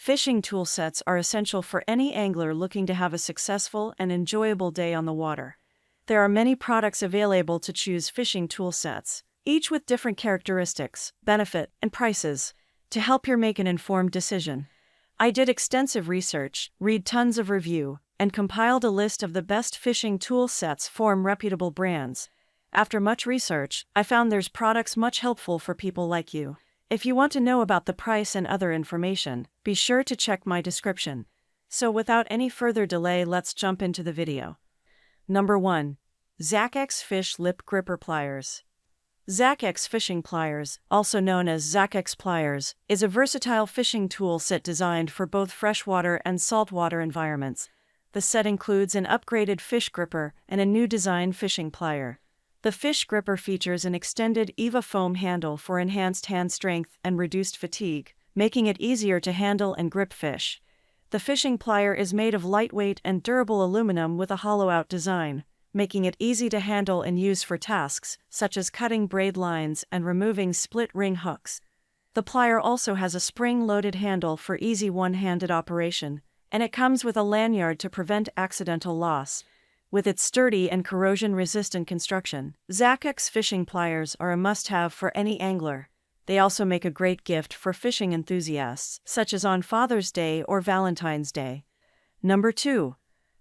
Fishing tool sets are essential for any angler looking to have a successful and enjoyable day on the water. There are many products available to choose fishing tool sets, each with different characteristics, benefit, and prices, to help you make an informed decision. I did extensive research, read tons of review, and compiled a list of the best fishing tool sets from reputable brands. After much research, I found there's products much helpful for people like you. If you want to know about the price and other information, be sure to check my description. So without any further delay, let's jump into the video. Number 1. Zakex Fish Lip Gripper Pliers. Zakex Fishing Pliers, also known as Zakex Pliers, is a versatile fishing tool set designed for both freshwater and saltwater environments. The set includes an upgraded fish gripper and a new design fishing plier. The fish gripper features an extended EVA foam handle for enhanced hand strength and reduced fatigue, making it easier to handle and grip fish. The fishing plier is made of lightweight and durable aluminum with a hollow-out design, making it easy to handle and use for tasks such as cutting braid lines and removing split-ring hooks. The plier also has a spring-loaded handle for easy one-handed operation, and it comes with a lanyard to prevent accidental loss. With its sturdy and corrosion-resistant construction, Zakex fishing pliers are a must-have for any angler. They also make a great gift for fishing enthusiasts, such as on Father's Day or Valentine's Day. Number 2.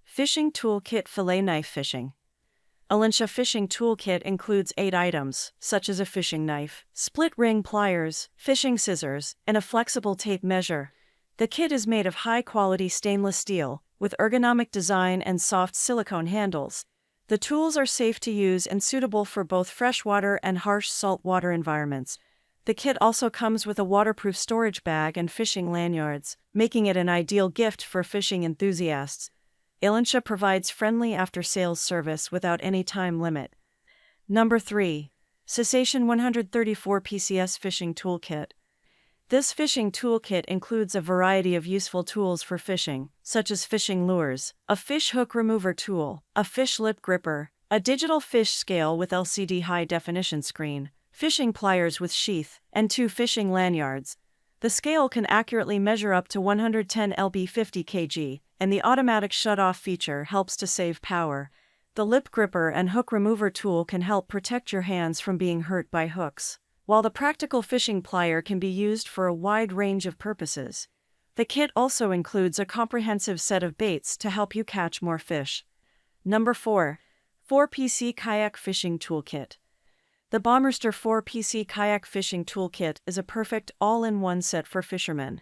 Fishing Toolkit Fillet Knife Fishing. Alincia Fishing Toolkit includes 8 items, such as a fishing knife, split-ring pliers, fishing scissors, and a flexible tape measure. The kit is made of high-quality stainless steel, with ergonomic design and soft silicone handles. The tools are safe to use and suitable for both freshwater and harsh saltwater environments. The kit also comes with a waterproof storage bag and fishing lanyards, making it an ideal gift for fishing enthusiasts. Alincia provides friendly after-sales service without any time limit. Number 3. Cessation 134 PCS Fishing Toolkit. This fishing toolkit includes a variety of useful tools for fishing, such as fishing lures, a fish hook remover tool, a fish lip gripper, a digital fish scale with LCD high-definition screen, fishing pliers with sheath, and 2 fishing lanyards. The scale can accurately measure up to 110 lb 50 kg, and the automatic shut-off feature helps to save power. The lip gripper and hook remover tool can help protect your hands from being hurt by hooks, while the practical fishing plier can be used for a wide range of purposes. The kit also includes a comprehensive set of baits to help you catch more fish. Number 4. 4PC Kayak Fishing Toolkit. The Bomberster 4PC Kayak Fishing Toolkit is a perfect all-in-one set for fishermen.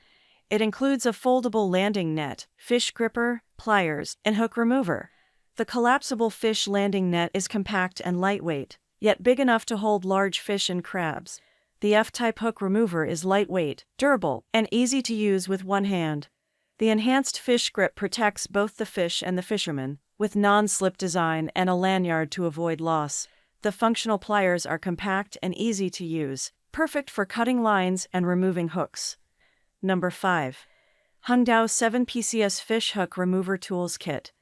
It includes a foldable landing net, fish gripper, pliers, and hook remover. The collapsible fish landing net is compact and lightweight, yet big enough to hold large fish and crabs. The F-type hook remover is lightweight, durable, and easy to use with one hand. The enhanced fish grip protects both the fish and the fisherman, with non-slip design and a lanyard to avoid loss. The functional pliers are compact and easy to use, perfect for cutting lines and removing hooks. Number 5. Hungdao 7 PCS Fish Hook Remover Tools Kit.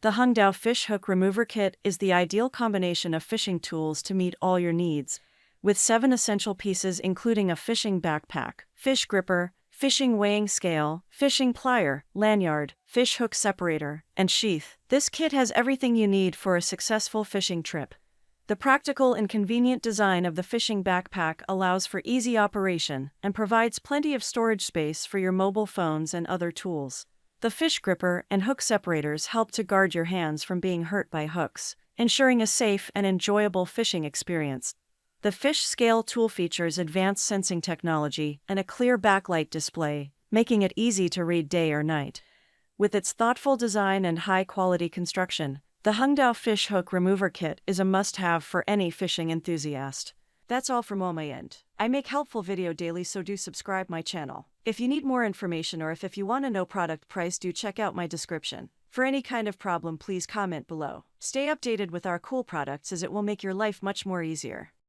The Hungdao Fish Hook Remover Kit is the ideal combination of fishing tools to meet all your needs. With 7 essential pieces including a fishing backpack, fish gripper, fishing weighing scale, fishing plier, lanyard, fish hook separator, and sheath, this kit has everything you need for a successful fishing trip. The practical and convenient design of the fishing backpack allows for easy operation and provides plenty of storage space for your mobile phones and other tools. The fish gripper and hook separators help to guard your hands from being hurt by hooks, ensuring a safe and enjoyable fishing experience. The fish scale tool features advanced sensing technology and a clear backlight display, making it easy to read day or night. With its thoughtful design and high-quality construction, the Hungdao Fish Hook Remover Kit is a must-have for any fishing enthusiast. That's all from my end. I make helpful video daily, so do subscribe my channel. If you need more information or if you want to know product price, do check out my description. For any kind of problem, please comment below. Stay updated with our cool products as it will make your life much more easier.